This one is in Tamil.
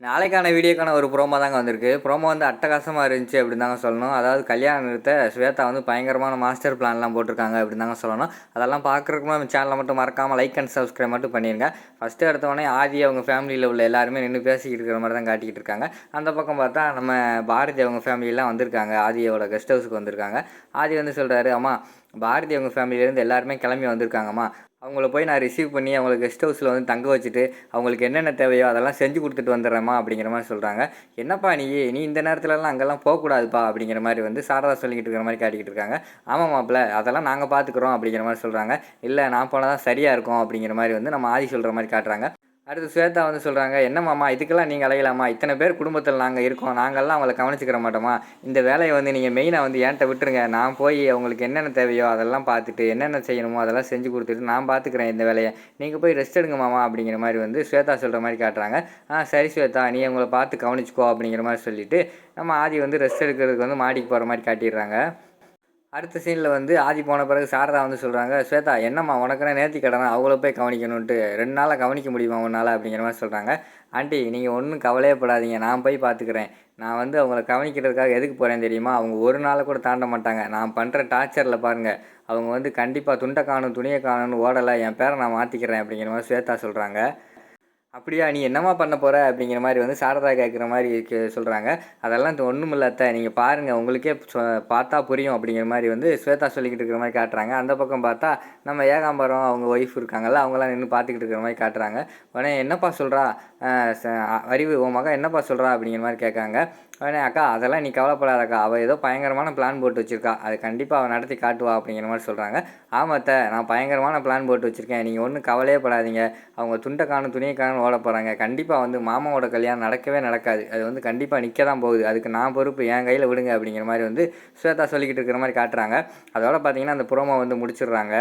நாளைக்கான வீடியோக்கான ஒரு ப்ரோமோ தாங்க வந்திருக்கு. ப்ரோமோ வந்து அட்டகாசமா இருந்துச்சு அப்படின்னு தாங்க சொல்லணும். அதாவது கல்யாணத்த ஸ்வேதா வந்து பயங்கரமான மாஸ்டர் பிளான்லாம் போட்டிருக்காங்க அப்படின்னு தாங்க சொல்லணும். அதெல்லாம் பார்க்குறதுக்கு நம்ம சேனலை மட்டும் மறக்காமல் லைக் அண்ட் சப்ஸ்கிரைப் மட்டும் பண்ணிடுங்க. ஃபஸ்ட்டு எடுத்தோடனே ஆதி அவங்க ஃபேமிலியில் உள்ள எல்லாருமே நின்று பேசிக்கிட்டு இருக்கிற மாதிரி தான் காட்டிக்கிட்டு இருக்காங்க. அந்த பக்கம் பார்த்தா நம்ம பாரதி அவங்க ஃபேமிலியெலாம் வந்திருக்காங்க. ஆதியோட கெஸ்ட் ஹவுஸுக்கு வந்திருக்காங்க. ஆதி வந்து சொல்கிறாரு, அம்மா பாரதி அவங்க ஃபேமிலியிலேருந்து எல்லாருமே கிளம்பி வந்திருக்காங்கம்மா. அவங்கள போய் நான் ரிசீவ் பண்ணி அவங்கள கெஸ்ட் ஹவுஸில் வந்து தங்க வச்சுட்டு அவங்களுக்கு என்னென்ன தேவையோ அதெல்லாம் செஞ்சு கொடுத்துட்டு வந்துடுறேம்மா அப்படிங்கிற மாதிரி சொல்கிறாங்க. என்னப்பா நீ இந்த நேரத்துலலாம் அங்கெல்லாம் போகக்கூடாதுப்பா அப்படிங்கிற மாதிரி வந்து சாரதா சொல்லிக்கிட்டு இருக்கிற மாதிரி காட்டிக்கிட்டு இருக்காங்க. ஆமாம் மாப்பிள்ள, அதெல்லாம் நாங்கள் பார்த்துக்குறோம் அப்படிங்கிற மாதிரி சொல்கிறாங்க. இல்லை, நான் போனால் தான் சரியாக இருக்கும் அப்படிங்கிற மாதிரி வந்து நம்ம ஆதி சொல்கிற மாதிரி காட்டுறாங்க. அடுத்து ஸ்வேதா வந்து சொல்கிறாங்க, என்னம்மாம்மா இதுக்கெல்லாம் நீங்கள் அலையலாமா? இத்தனை பேர் குடும்பத்தில் நாங்கள் இருக்கோம், நாங்கள்லாம் அவங்கள கவனிச்சிக்கிற மாட்டோமா? இந்த வேலையை வந்து நீங்கள் மெயினாக வந்து என்கிட்ட விட்டுருங்க. நான் போய் அவங்களுக்கு என்னென்ன தேவையோ அதெல்லாம் பார்த்துட்டு என்னென்ன செய்யணுமோ அதெல்லாம் செஞ்சு கொடுத்துட்டு நான் பார்த்துக்கிறேன் இந்த வேலையை. நீங்கள் போய் ரெஸ்ட் எடுங்க மாமா அப்படிங்கிற மாதிரி வந்து ஸ்வேதா சொல்கிற மாதிரி காட்டுறாங்க. சரி ஸ்வேதா, நீ அவங்கள பார்த்து கவனிச்சிக்கோ அப்படிங்கிற மாதிரி சொல்லிவிட்டு நம்ம ஆதி வந்து ரெஸ்ட் எடுக்கிறதுக்கு வந்து மாடிக்கு போகிற மாதிரி காட்டிடுறாங்க. அடுத்த சீனில் வந்து ஆதி போன பிறகு சாரதா வந்து சொல்கிறாங்க, ஸ்வேதா என்னம்மா உனக்குன்னா நேர்த்தி கடனா அவங்கள போய் கவனிக்கணுன்ட்டு 2 நாளாக கவனிக்க முடியுமா உன்னால் அப்படிங்கிற மாதிரி சொல்கிறாங்க. ஆண்டி நீங்கள் ஒன்றும் கவலையே படாதீங்க, நான் போய் பார்த்துக்கிறேன். நான் வந்து அவங்கள கவனிக்கிறதுக்காக எதுக்கு போகிறேன் தெரியுமா? அவங்க ஒரு நாளை கூட தாண்ட மாட்டாங்க. நான் பண்ணுற டார்ச்சரில் பாருங்கள், அவங்க வந்து கண்டிப்பாக துண்டை காணும் துணியை காணும்னு ஓடலை, என் பேரை நான் மாற்றிக்கிறேன் அப்படிங்கிற மாதிரி ஸ்வேதா சொல்கிறாங்க. அப்படியா, நீ என்னம்மா பண்ண போகிற அப்படிங்கிற மாதிரி வந்து சாரதா கேட்குற மாதிரி சொல்கிறாங்க. அதெல்லாம் ஒன்றும் இல்லை அத்தை, நீங்கள் பாருங்கள் உங்களுக்கே பார்த்தா புரியும் அப்படிங்கிற மாதிரி வந்து ஸ்வேதா சொல்லிக்கிட்டு இருக்கிற மாதிரி காட்டுறாங்க. அந்த பக்கம் பார்த்தா நம்ம ஏகாம்பரம் அவங்க ஒய்ஃப் இருக்காங்கல்ல, அவங்களாம் நின்று பார்த்துக்கிட்டு இருக்கிற மாதிரி காட்டுறாங்க. உடனே என்னப்பா சொல்கிறா அறிவு, உன் மகன் என்னப்பா சொல்கிறா அப்படிங்கிற மாதிரி கேட்காங்க. உடனே அக்கா அதெல்லாம் நீ கவலைப்படாதக்கா, அவள் ஏதோ பயங்கரமான பிளான் போட்டு வச்சுருக்கா, அது கண்டிப்பாக அவள் நடத்தி காட்டுவா அப்படிங்கிற மாதிரி சொல்கிறாங்க. ஆமாத்த, நான் பயங்கரமான பிளான் போட்டு வச்சுருக்கேன், நீங்கள் ஒன்றும் கவலையே படாதீங்க. அவங்க துண்டை காணும் துணியை காணும் ஓட போகிறாங்க. கண்டிப்பாக வந்து மாமாவோட கல்யாணம் நடக்கவே நடக்காது, அது வந்து கண்டிப்பாக நிற்க தான் போகுது, அதுக்கு நான் பொறுப்பு, என் கையில் விடுங்க அப்படிங்கிற மாதிரி வந்து ஸ்வேதா சொல்லிக்கிட்டு இருக்கிற மாதிரி காட்டுறாங்க. அதோட பார்த்தீங்கன்னா அந்த ப்ரோமோ வந்து முடிச்சிடுறாங்க.